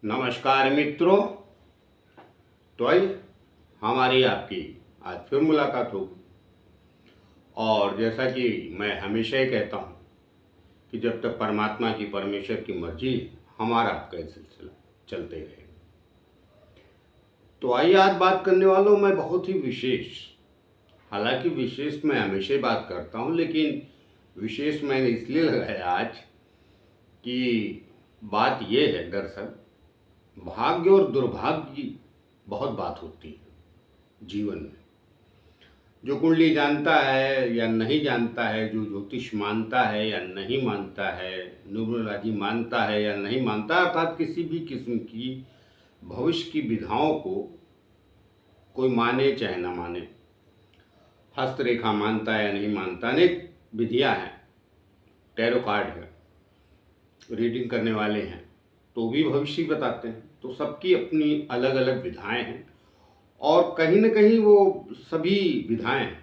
नमस्कार मित्रों। तो आई हमारी आपकी आज फिर मुलाकात होगी। और जैसा कि मैं हमेशा ही कहता हूँ कि जब तक परमात्मा की परमेश्वर की मर्जी है, हमारा आपका ये सिलसिला चलते रहेगा। तो आइए आज बात करने वालों मैं बहुत ही विशेष, हालांकि विशेष मैं हमेशा ही बात करता हूँ, लेकिन विशेष मैंने इसलिए लगाया आज कि बात ये है, दरअसल भाग्य और दुर्भाग्य की बहुत बात होती है जीवन में। जो कुंडली जानता है या नहीं जानता है, जो ज्योतिष मानता है या नहीं मानता है, न्यूमरोलॉजी मानता है या नहीं मानता, अर्थात किसी भी किस्म की भविष्य की विधाओं को कोई माने चाहे ना माने, हस्तरेखा मानता है या नहीं मानता, अनेक विधियां हैं, टैरो कार्ड है, रीडिंग करने वाले हैं तो भी भविष्य बताते हैं। तो सबकी अपनी अलग अलग विधाएं हैं और कहीं न कहीं वो सभी विधाएं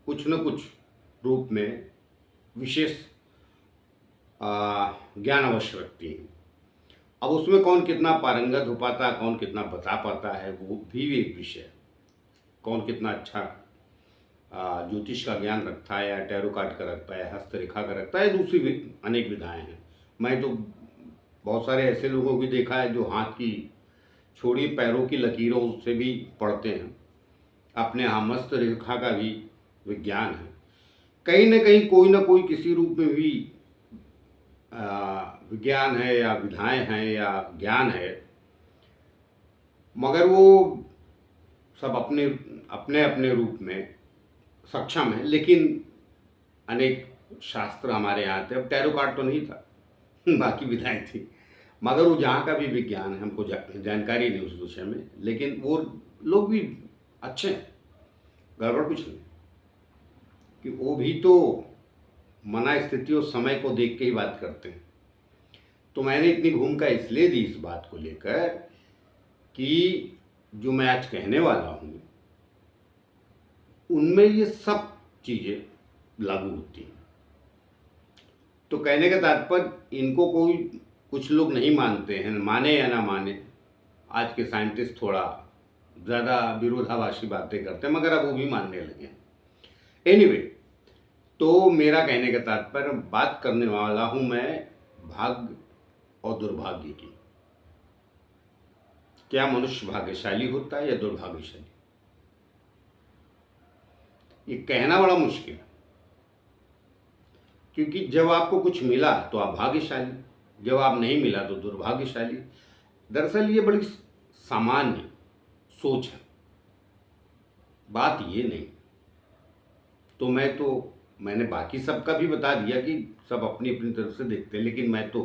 कुछ न कुछ रूप में विशेष ज्ञान अवश्य रखती हैं। अब उसमें कौन कितना पारंगत हो पाता है, कौन कितना बता पाता है, वो भी एक विषय है। कौन कितना अच्छा ज्योतिष का ज्ञान रखता है या टैरो कार्ड का रखता है, हस्तरेखा का रखता है, दूसरी भी अनेक विधाएं हैं। मैं तो बहुत सारे ऐसे लोगों को देखा है जो हाथ की छोड़िए पैरों की लकीरों से भी पढ़ते हैं। अपने यहाँ मस्त रेखा का भी विज्ञान है। कहीं न कहीं कोई ना कोई किसी रूप में भी विज्ञान है या विधाएं हैं या ज्ञान है, मगर वो सब अपने अपने अपने रूप में सक्षम है। लेकिन अनेक शास्त्र हमारे यहाँ थे। अब टैरो कार्ड तो नहीं था बाकी विधाएं थी, मगर वो जहाँ का भी विज्ञान है, हमको जानकारी नहीं उस विषय में, लेकिन वो लोग भी अच्छे हैं, गड़बड़ कुछ नहीं। कि वो भी तो मना स्थिति और समय को देख के ही बात करते हैं। तो मैंने इतनी भूमिका इसलिए दी इस बात को लेकर कि जो मैं आज कहने वाला हूँ उनमें ये सब चीज़ें लागू होती हैं। तो कहने का तात्पर्य, इनको कोई कुछ लोग नहीं मानते हैं, माने या ना माने, आज के साइंटिस्ट थोड़ा ज़्यादा विरोधाभासी बातें करते हैं, मगर अब वो भी मानने लगे हैं। एनीवे, तो मेरा कहने का तात्पर्य, बात करने वाला हूं मैं भाग्य और दुर्भाग्य की। क्या मनुष्य भाग्यशाली होता है या दुर्भाग्यशाली? ये कहना बड़ा मुश्किल है, क्योंकि जब आपको कुछ मिला तो आप भाग्यशाली, जब आप नहीं मिला तो दुर्भाग्यशाली। दरअसल ये बड़ी सामान्य सोच है, बात ये नहीं। तो मैंने बाकी सबका भी बता दिया कि सब अपनी अपनी तरफ से देखते हैं, लेकिन मैं तो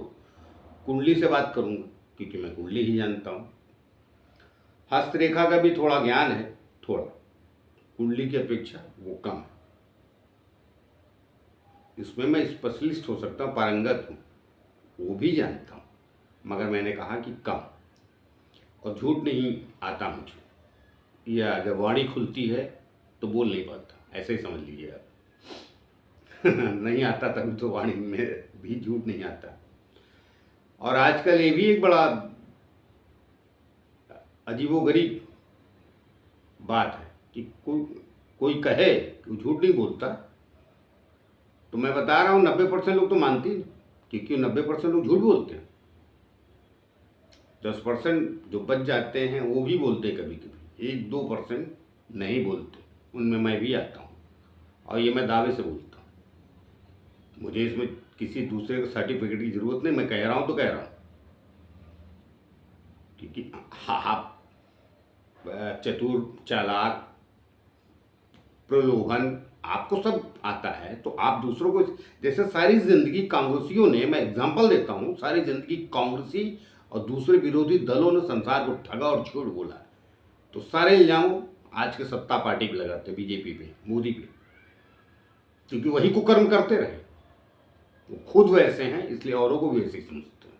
कुंडली से बात करूंगा क्योंकि मैं कुंडली ही जानता हूं। हस्तरेखा का भी थोड़ा ज्ञान है, थोड़ा कुंडली की अपेक्षा वो कम है। इसमें मैं स्पेशलिस्ट हो सकता हूँ, पारंगत हूँ, वो भी जानता हूँ, मगर मैंने कहा कि कम। और झूठ नहीं आता मुझे, या जब वाणी खुलती है तो बोल नहीं पाता, ऐसे ही समझ लीजिए आप नहीं आता तभी तो वाणी में भी झूठ नहीं आता। और आजकल ये भी एक बड़ा अजीबोगरीब बात है कि कोई कहे कि झूठ नहीं बोलता। तो मैं बता रहा हूँ 90% लोग तो मानते ही नहीं, क्योंकि 90% लोग झूठ बोलते हैं। 10% जो बच जाते हैं वो भी बोलते हैं कभी कभी, 1-2% नहीं बोलते, उनमें मैं भी आता हूँ। और ये मैं दावे से बोलता हूँ, मुझे इसमें किसी दूसरे का सर्टिफिकेट की जरूरत नहीं, मैं कह रहा हूँ तो कह रहा हूँ। क्योंकि आप चतुर, चालाक, प्रलोभन आपको सब आता है, तो आप दूसरों को, जैसे सारी जिंदगी कांग्रेसियों ने, मैं एग्जांपल देता हूँ, सारी जिंदगी कांग्रेसी और दूसरे विरोधी दलों ने संसार को ठगा और झूठ बोला, तो सारे इल्जाम आज के सत्ता पार्टी पे लगाते, बीजेपी पे, मोदी पे, क्योंकि वही कुकर्म करते रहे। वो खुद वैसे हैं इसलिए औरों को भी ऐसे ही समझते हैं।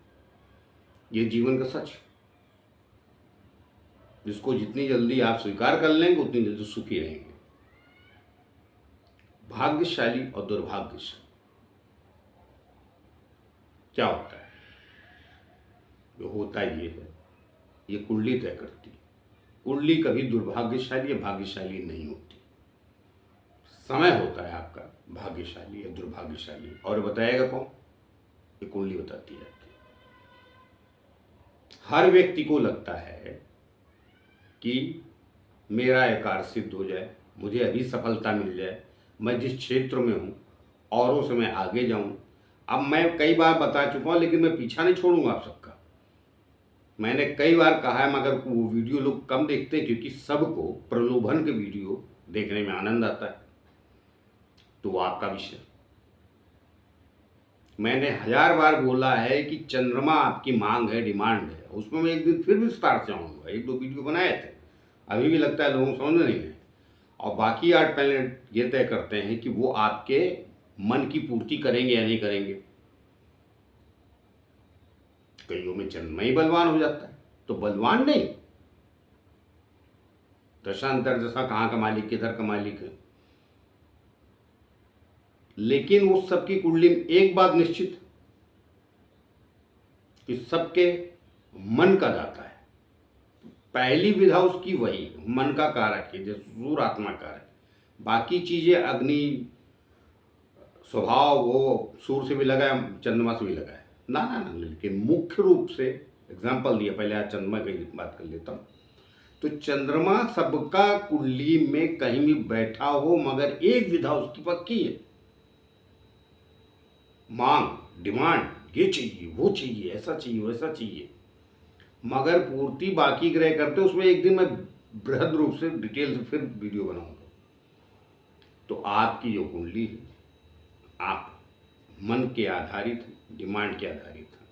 ये जीवन का सच, जिसको जितनी जल्दी आप स्वीकार कर लेंगे उतनी जल्दी सुखी रहेंगे। भाग्यशाली और दुर्भाग्यशाली क्या होता है? जो होता ये है ये कुंडली तय करती है। कुंडली कभी दुर्भाग्यशाली या भाग्यशाली नहीं होती। समय होता है आपका भाग्यशाली या दुर्भाग्यशाली, और बताएगा कौन? ये कुंडली बताती है आपकी। हर व्यक्ति को लगता है कि मेरा ये कार्य सिद्ध हो जाए, मुझे अभी सफलता मिल जाए, मैं जिस क्षेत्र में हूँ औरों से मैं आगे जाऊँ। अब मैं कई बार बता चुका हूँ, लेकिन मैं पीछा नहीं छोड़ूंगा आप सबका। मैंने कई बार कहा है, मगर वो वीडियो लोग कम देखते हैं, क्योंकि सबको प्रलोभन के वीडियो देखने में आनंद आता है। तो वो आपका विषय। मैंने 1000 बार बोला है कि चंद्रमा आपकी मांग है, डिमांड है। उसमें मैं एक दिन फिर विस्तार से आऊँगा, 1-2 वीडियो बनाए थे, अभी भी लगता है लोगों को समझ में नहीं है। और बाकी 8 प्लैनेट ये तय करते हैं कि वो आपके मन की पूर्ति करेंगे या नहीं करेंगे। कईयों में चंद्रमा ही बलवान हो जाता है, तो बलवान नहीं, दशांतर दशा कहाँ का मालिक, किधर का मालिक है। लेकिन उस सबकी कुंडली में एक बात निश्चित कि सबके मन का दाता है। पहली विधा उसकी वही मन का कारक है, जैसे सूर्य आत्मा कारक। बाकी चीजें अग्नि स्वभाव वो सूर्य से भी लगा है, चंद्रमा से भी लगा है, ना ना ना। लेकिन मुख्य रूप से एग्जाम्पल दिया, पहले आज चंद्रमा की बात कर लेता हूँ। तो चंद्रमा सबका कुंडली में कहीं भी बैठा हो, मगर एक विधा उसकी पक्की है, मांग, डिमांड, ये चाहिए, वो चाहिए, ऐसा चाहिए, वैसा चाहिए, मगर पूर्ति बाकी ग्रह करते। उसमें एक दिन मैं बृहद रूप से डिटेल से फिर वीडियो बनाऊंगा। तो आपकी जो कुंडली है, आप मन के आधारित, डिमांड के आधारित है।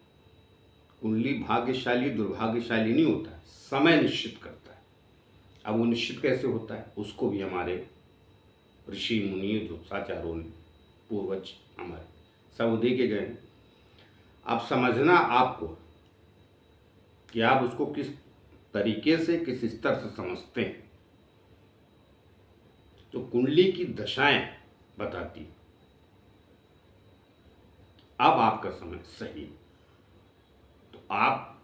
कुंडली भाग्यशाली दुर्भाग्यशाली नहीं होता, समय निश्चित करता है। अब वो निश्चित कैसे होता है, उसको भी हमारे ऋषि मुनि ज्योतिषाचार्यों ने, पूर्वज हमारे सब दे के गए। अब समझना आपको कि आप उसको किस तरीके से, किस स्तर से समझते हैं। तो कुंडली की दशाएं बताती अब आपका समय सही। तो आप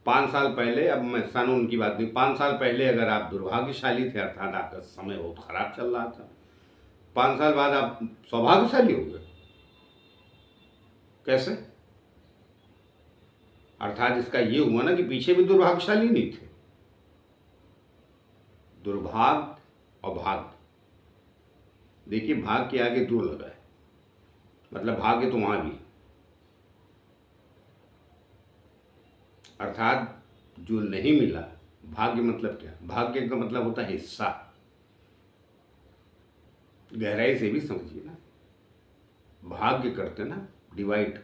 5 साल पहले, अब मैं सन उनकी बात नहीं, 5 साल पहले अगर आप दुर्भाग्यशाली थे, अर्थात आपका समय बहुत खराब चल रहा था, 5 साल बाद आप सौभाग्यशाली हो गए। कैसे? अर्थात इसका ये हुआ ना कि पीछे भी दुर्भाग्यशाली नहीं थे। दुर्भाग्य और भाग्य, देखिए भाग्य के आगे दूर लगा है, मतलब भाग्य तो वहां भी, अर्थात जो नहीं मिला। भाग्य मतलब क्या? भाग्य का मतलब होता है हिस्सा। गहराई से भी समझिए ना, भाग्य करते ना डिवाइड,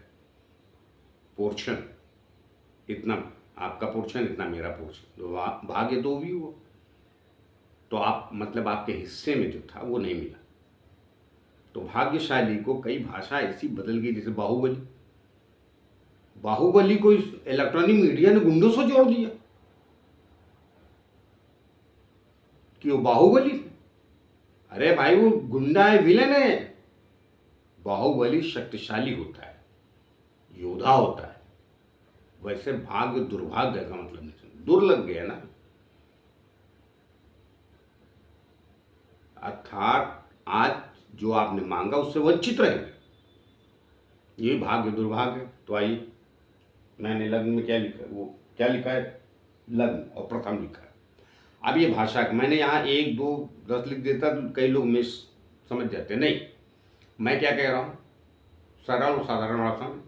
पोर्शन, इतना आपका पोर्शन, इतना मेरा पोर्शन, तो भाग्य तो भी हुआ। तो आप मतलब आपके हिस्से में जो था वो नहीं मिला। तो भाग्यशाली को कई भाषा ऐसी बदल गई, जैसे बाहुबली। बाहुबली को इस इलेक्ट्रॉनिक मीडिया ने गुंडों से जोड़ दिया कि वो बाहुबली। अरे भाई, वो गुंडा है, विलेन है। बाहुबली शक्तिशाली होता है, योद्धा होता है। वैसे भाग्य दुर्भाग्य का मतलब नहीं, दुर लग गया ना, अर्थात आज जो आपने मांगा उससे वंचित रहेंगे, ये भाग्य दुर्भाग्य। तो आइए, मैंने लग्न में क्या लिखा है, वो क्या लिखा है, लग्न और प्रथम लिखा है। अब ये भाषा मैंने यहाँ 1, 2, 10 लिख देता तो कई लोग मिस समझ जाते। नहीं, मैं क्या कह रहा हूँ, सरल और साधारण भाषा में।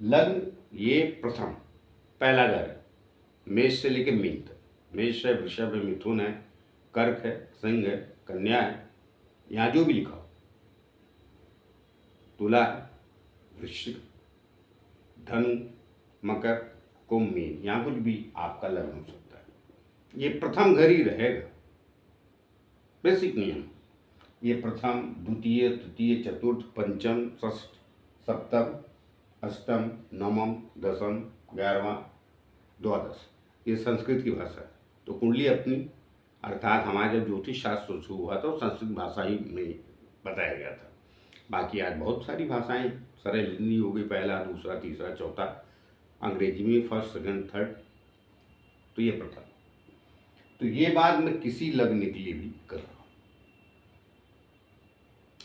लग्न ये प्रथम पहला घर है, मेष से लेकर मीन तक। मेष है, वृषभ है, मिथुन है, कर्क है, सिंह है, कन्या है, यहाँ जो भी लिखा हो, तुला है, वृश्चिक, धनु, मकर, कुंभ, मीन, यहाँ कुछ भी आपका लग्न हो सकता है। ये प्रथम घर ही रहेगा, बेसिक नियम। ये प्रथम, द्वितीय, तृतीय, चतुर्थ, पंचम, षष्ठ, सप्तम, अष्टम, नवम, दसम, 11वां, द्वादश, ये संस्कृत की भाषा है। तो कुंडली अपनी, अर्थात हमारा जब ज्योतिष शास्त्र शुरू हुआ तो संस्कृत भाषा ही में बताया गया था। बाकी आज बहुत सारी भाषाएं सरल हिंदी हो गई, पहला, दूसरा, तीसरा, चौथा, अंग्रेजी में फर्स्ट, सेकंड, थर्ड, तो ये प्रकार, तो ये बात मैं किसी लग्न के लिए भी कर रहा हूँ।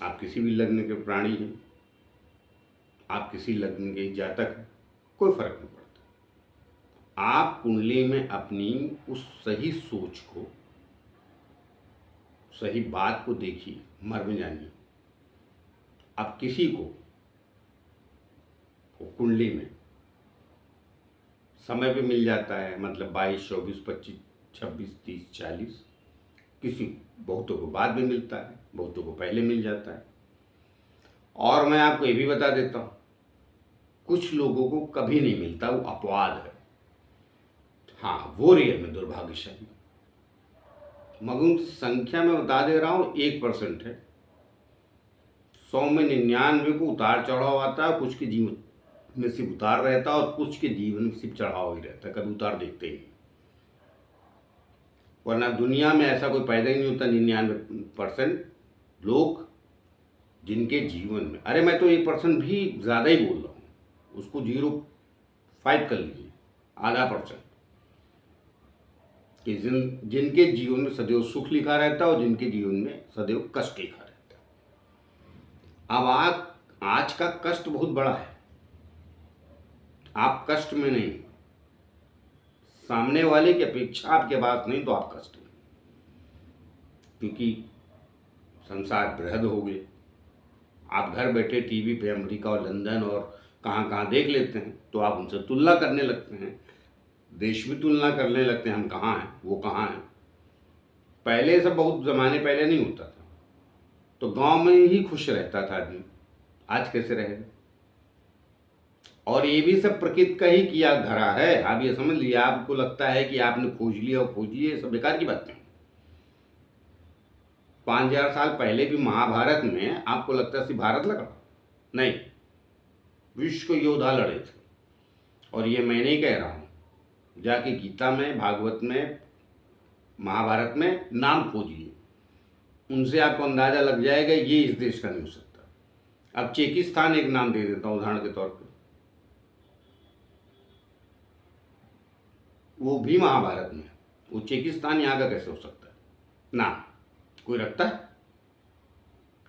आप किसी भी लग्न के प्राणी हैं, आप किसी लग्न के जातक हैं, कोई फर्क नहीं पड़ता। आप कुंडली में अपनी उस सही सोच को, सही बात को देखिए, मर्म जानिए। आप किसी को कुंडली में समय भी मिल जाता है, मतलब 22, 24, 25, 26, 30, 40, किसी बहुतों को बाद में मिलता है, बहुतों को पहले मिल जाता है। और मैं आपको ये भी बता देता हूँ, कुछ लोगों को कभी नहीं मिलता, वो अपवाद है। हाँ, वो रियल में दुर्भाग्यशाली, मगर उनकी संख्या में बता दे रहा हूँ 1% है। 100 में 99 को उतार चढ़ाव आता है, कुछ के जीवन में सिर्फ उतार रहता है और कुछ के जीवन में सिर्फ चढ़ाव ही रहता है, कभी उतार देखते ही नहीं। वरना दुनिया में ऐसा कोई पैदा ही नहीं होता 99% लोग जिनके जीवन में, अरे मैं तो 1% भी ज़्यादा ही बोल रहा हूँ, उसको 0.5 कर लीजिए, आधा % कि जिनके जीवन में सदैव सुख लिखा रहता है और जिनके जीवन में सदैव कष्ट लिखा रहता है। अब आज का कष्ट बहुत बड़ा है, आप कष्ट में नहीं, सामने वाले की अपेक्षा आपके पास नहीं तो आप कष्ट में, क्योंकि संसार बृहद हो गए। आप घर बैठे टीवी पे अमेरिका और लंदन और कहाँ कहाँ देख लेते हैं, तो आप उनसे तुलना करने लगते हैं, देश भी तुलना करने लगते हैं, हम कहाँ हैं, वो कहाँ हैं। पहले सब बहुत ज़माने पहले नहीं होता था, तो गांव में ही खुश रहता था आदमी, आज कैसे रहेगा। और ये भी सब प्रकृति का ही किया धरा है। आप ये समझ लिया, आपको लगता है कि आपने खोज लिया और खोज लिए, सब बेकार की बातें। 5000 साल पहले भी महाभारत में आपको लगता है सिर्फ भारत लड़ा? नहीं, विश्व योद्धा लड़े थे। और ये मैं नहीं कह रहा हूँ, जाके गीता में, भागवत में, महाभारत में नाम खोजिए, उनसे आपको अंदाजा लग जाएगा ये इस देश का नहीं हो सकता। अब चेकिस्तान एक नाम दे देता हूँ उदाहरण के तौर पर, वो भी महाभारत में, वो चेकिस्तान यहाँ का कैसे हो सकता है? नाम कोई रखता है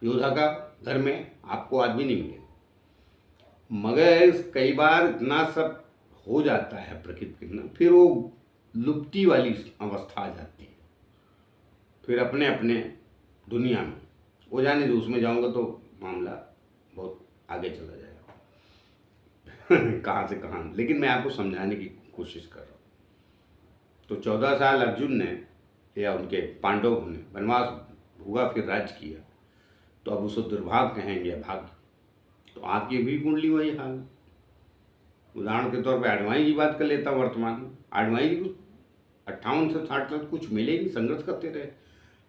योद्धा का? घर में आपको आदमी नहीं मिलेगा। मगर कई बार इतना सब हो जाता है प्रकृति के ना, फिर वो लुप्ति वाली अवस्था आ जाती है, फिर अपने अपने दुनिया में वो जाने दो, उसमें जाऊंगा तो मामला बहुत आगे चला जाएगा कहाँ से कहाँ। लेकिन मैं आपको समझाने की कोशिश कर रहा हूँ। तो 14 साल अर्जुन ने या उनके पांडवों ने वनवास भोगा, फिर राज्य किया, तो अब उसको दुर्भाग्य कहेंगे या भाग्य? तो आपकी भी कुंडली वही हाल। उदाहरण के तौर पे आडवाणी की बात कर लेता हूँ। वर्तमान में आडवाणी जी को 58 से 60 तक कुछ मिले नहीं, संघर्ष करते रहे।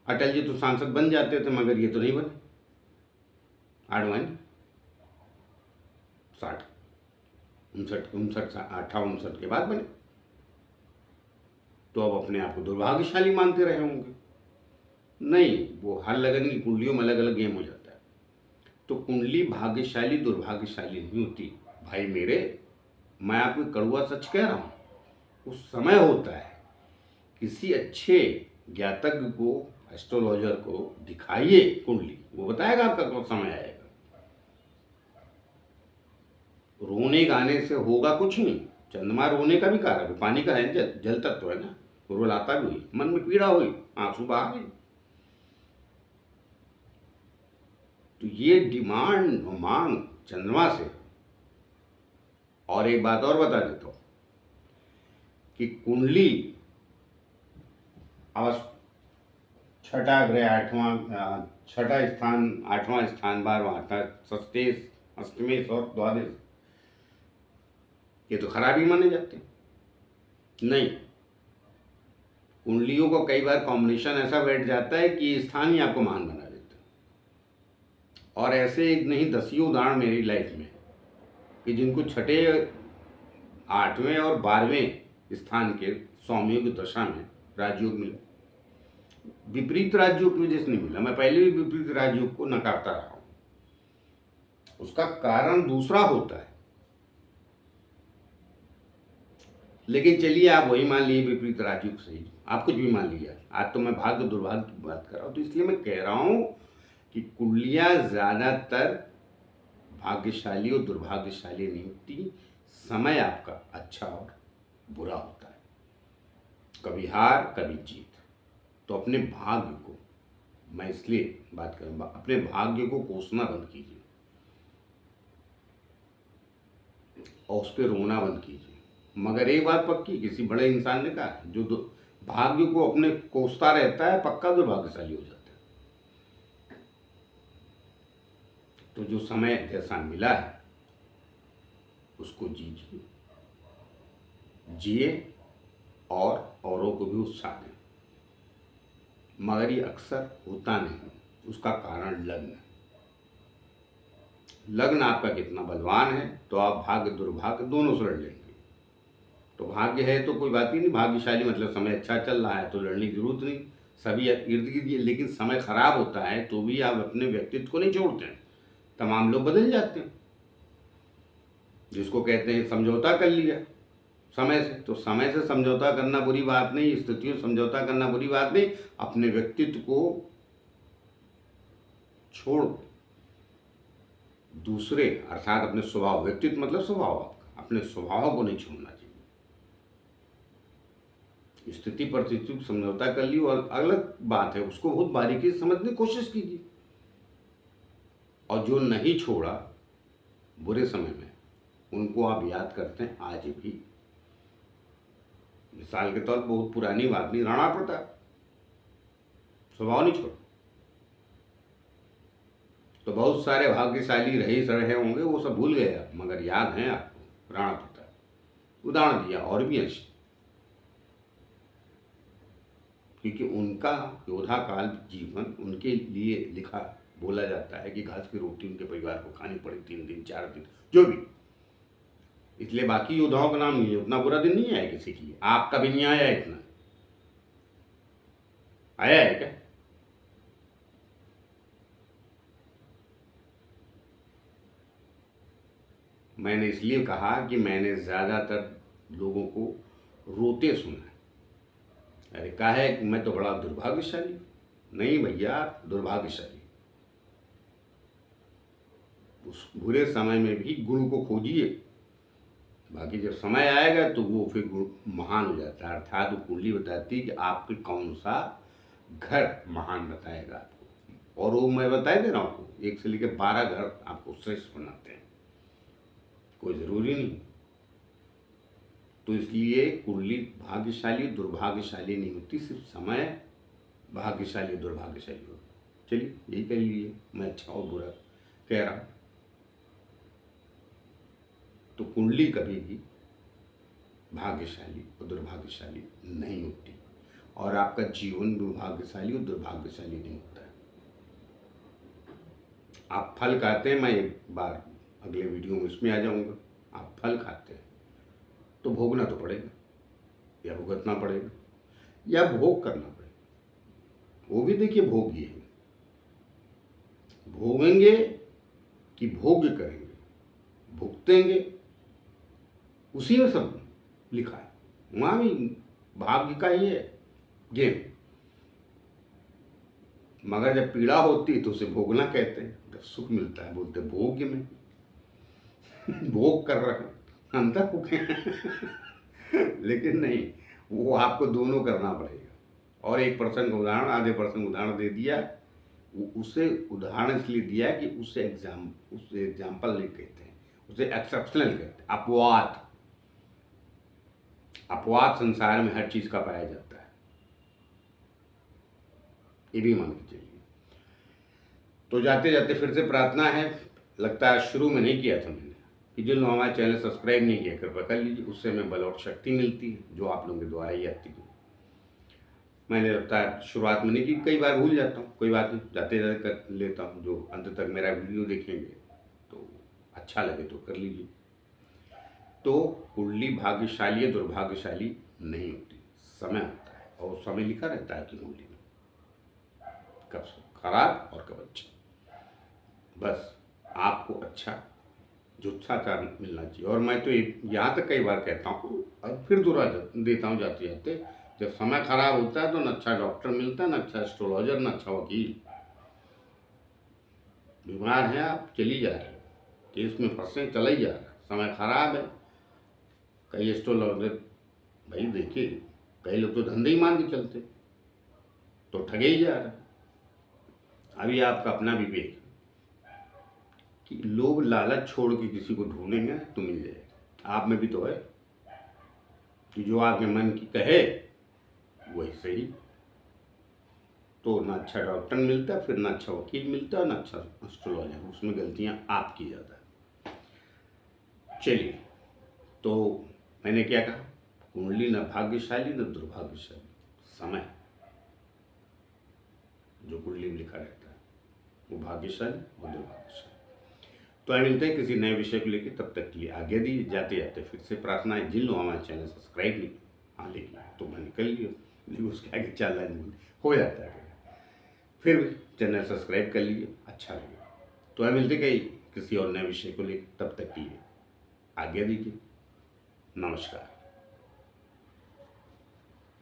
अटल जी तो सांसद बन जाते थे, मगर ये तो नहीं बने। आडवाणी 60, 58 के बाद बने, तो अब अपने आप को दुर्भाग्यशाली मानते रहे होंगे। नहीं, वो हर लगन की कुंडलियों में अलग अलग गेम हो जाता है। तो कुंडली भाग्यशाली दुर्भाग्यशाली नहीं होती भाई मेरे, मैं आपको कड़वा सच कह रहा हूँ। उस समय होता है, किसी अच्छे ज्ञातज्ञ को, एस्ट्रोलॉजर को दिखाइए कुंडली, वो बताएगा आपका कब समय आएगा। रोने गाने से होगा कुछ नहीं। चंद्रमा रोने का भी कारण है, पानी का है, जल तत्व है ना, रुलाता भी हुई, मन में पीड़ा हुई, आंसू बहा गई। तो ये डिमांड मांग चंद्रमा से। और एक बात और बता देता हूं कि कुंडली अवश्य छठा ग्रह, छठा स्थान, 8वां स्थान, 12वां, सस्तेश, अष्टमेश और द्वादश, ये तो खराबी माने जाते नहीं। कुंडलियों को कई बार कॉम्बिनेशन ऐसा बैठ जाता है कि स्थान ही आपको महान बना देता है। और ऐसे एक नहीं, 10 उदाहरण मेरी लाइफ में, कि जिनको छठे, 8वें और 12वें स्थान के स्वामियों की दशा में राजयोग मिला, विपरीत राजयोग की वजह से नहीं मिला। मैं पहले भी विपरीत राजयोग को नकारता रहा हूं, उसका कारण दूसरा होता है। लेकिन चलिए आप वही मान लीजिए विपरीत राजयोग सही, आप कुछ भी मान लीजिए। आज तो मैं भाग्य दुर्भाग्य की बात कर रहा हूँ, तो इसलिए मैं कह रहा हूँ कि कुंडलियाँ ज़्यादातर भाग्यशाली और दुर्भाग्यशाली नहीं होती। समय आपका अच्छा और बुरा होता है, कभी हार कभी जीत। तो अपने भाग्य को, मैं इसलिए बात करूँगा, अपने भाग्य को कोसना बंद कीजिए और उस पर रोना बंद कीजिए। मगर एक बात पक्की, किसी बड़े इंसान ने कहा, जो भाग्य को अपने कोसता रहता है पक्का दुर्भाग्यशाली हो जाता है। तो जो समय जैसा मिला है उसको जीजिए, जिए और औरों को भी उत्साह दें। मगर ये अक्सर होता नहीं, उसका कारण लग्न है। लग्न आपका कितना बलवान है तो आप भाग्य दुर्भाग्य दोनों से लड़ लेंगे। तो भाग्य है तो कोई बात ही नहीं, भाग्यशाली मतलब समय अच्छा चल रहा है तो लड़ने की जरूरत नहीं, सभी इर्द गिर्द। लेकिन समय खराब होता है तो भी आप अपने व्यक्तित्व को नहीं छोड़ते हैं, तमाम लोग बदल जाते हैं। जिसको कहते हैं समझौता कर लिया समय से, तो समय से समझौता करना बुरी बात नहीं, स्थितियों से समझौता करना बुरी बात नहीं। अपने व्यक्तित्व को छोड़ दूसरे, अर्थात अपने स्वभाव, व्यक्तित्व मतलब स्वभाव, आपका अपने स्वभाव को नहीं छोड़ना चाहिए। स्थिति परिस्थिति को समझौता कर ली और अलग बात है, उसको बहुत बारीकी से समझने की कोशिश कीजिए। और जो नहीं छोड़ा बुरे समय में, उनको आप याद करते हैं आज भी। मिसाल के तौर पर बहुत पुरानी बात नहीं, राणा प्रताप स्वभाव नहीं छोड़ा। तो बहुत सारे भाग्यशाली रहे होंगे, वो सब भूल गए आप, मगर याद है आपको राणा प्रताप। उदाहरण दिया और भी ऐसे, क्योंकि उनका योद्धा काल जीवन उनके लिए लिखा, बोला जाता है कि घास की रोटी उनके परिवार को खानी पड़ी 3 दिन 4 दिन जो भी। इसलिए बाकी योद्धाओं का नाम नहीं है, उतना बुरा दिन नहीं आया किसी के लिए। आपका भी नहीं आया, इतना आया है क्या? मैंने इसलिए कहा कि मैंने ज़्यादातर लोगों को रोते सुना है। अरे कहा है कि मैं तो बड़ा दुर्भाग्यशाली। नहीं भैया, आप दुर्भाग्यशाली। उस बुरे समय में भी गुण को खोजिए, बाकी जब समय आएगा तो वो फिर गुण महान हो जाता है। अर्थात वो कुंडली बताती है कि आपके कौन सा घर महान बताएगा आपको। और वो मैं बता दे रहा हूँ आपको, 1 से लेकर 12 घर आपको श्रेष्ठ बनाते हैं, कोई ज़रूरी नहीं। तो इसलिए कुंडली भाग्यशाली दुर्भाग्यशाली नहीं होती, सिर्फ समय भाग्यशाली दुर्भाग्यशाली होता। चलिए यही कह लीजिए, मैं अच्छा और बुरा कह रहा हूँ। तो कुंडली कभी भी भाग्यशाली और दुर्भाग्यशाली नहीं होती, और आपका जीवन भी भाग्यशाली और दुर्भाग्यशाली नहीं होता है। आप फल खाते हैं, मैं एक बार अगले वीडियो में इसमें आ जाऊंगा। आप फल खाते हैं तो भोगना तो पड़ेगा, या भुगतना पड़ेगा, या भोग करना पड़ेगा। वो भी देखिए भोग ही है, भोगेंगे कि भोग्य करेंगे, भुगतेंगे, उसी में सब लिखा है। वहाँ भी भाग्य का ही है गेम। मगर जब पीड़ा होती तो उसे भोगना कहते हैं, जब सुख मिलता है बोलते भोग्य में भोग कर रहे हैं, अंतर हो गए लेकिन नहीं, वो आपको दोनों करना पड़ेगा। और एक पर्सन का उदाहरण, आधे पर्सन उदाहरण दे दिया। उसे उदाहरण इसलिए दिया कि उसे एग्जाम्पल नहीं कहते हैं, उसे एक्सेप्शनल कहते हैं। अपवाद, अपवाद संसार में हर चीज का पाया जाता है, ये भी मान के चलिए। तो जाते जाते फिर से प्रार्थना है, लगता है शुरू में नहीं किया था मैंने, कि जिन लोग हमारे चैनल सब्सक्राइब नहीं किया कृपया कर लीजिए, उससे हमें बल और शक्ति मिलती है जो आप लोगों के द्वारा ही आती है। मैंने लगता है शुरुआत में नहीं की, कई बार भूल जाता हूँ, कोई बात नहीं, जाते जाते कर लेता हूँ। जो अंत तक मेरा वीडियो देखेंगे तो अच्छा लगे तो कर लीजिए। तो कुंडली भाग्यशाली या दुर्भाग्यशाली नहीं होती, समय होता है, और समय लिखा रहता है कि कुंडली में कब खराब और कब अच्छा। बस आपको अच्छा जुत्साचार मिलना चाहिए। और मैं तो यहाँ तक कई बार कहता हूँ और फिर दुआ देता हूँ जाते जाते, जब समय खराब होता है तो न अच्छा डॉक्टर मिलता है, न अच्छा एस्ट्रोलॉजर, न अच्छा वकील। बीमार हैं आप, चली जा रही, केस में फंसे, चला ही जा रहा, समय खराब है। कई एस्ट्रोलॉजर, भाई देखिए, कई लोग तो धंधे ही मान के चलते, तो ठगे ही जा रहे। अभी आपका अपना विवेक कि लोग लालच छोड़ के किसी को ढूंढेंगे तो मिल जाएगा। आप में भी तो है कि जो आपके मन की कहे वही सही। तो ना अच्छा डॉक्टर मिलता है, फिर ना अच्छा वकील मिलता है, ना अच्छा एस्ट्रोलॉजर। उसमें गलतियां आपकी ज़्यादा है। चलिए, तो मैंने क्या कहा, कुंडली न भाग्यशाली न दुर्भाग्यशाली, समय जो कुंडली में लिखा रहता है वो भाग्यशाली और दुर्भाग्यशाली। तो आइए मिलते हैं किसी नए विषय को लेकर, तब तक के लिए आज्ञा दीजिए। जाते जाते फिर से प्रार्थना है, जिन लोग हमारे चैनल सब्सक्राइब नहीं, हाँ लेकिन तो मैंने कर लिया, लेकिन उसके आगे चल रहा नहीं हो जाता है, फिर भी चैनल सब्सक्राइब कर लीजिए, अच्छा लगेगा। तो आइए मिलते कहीं किसी और नए विषय को लेकर, तब तक के लिए आज्ञा दीजिए। नमस्कार।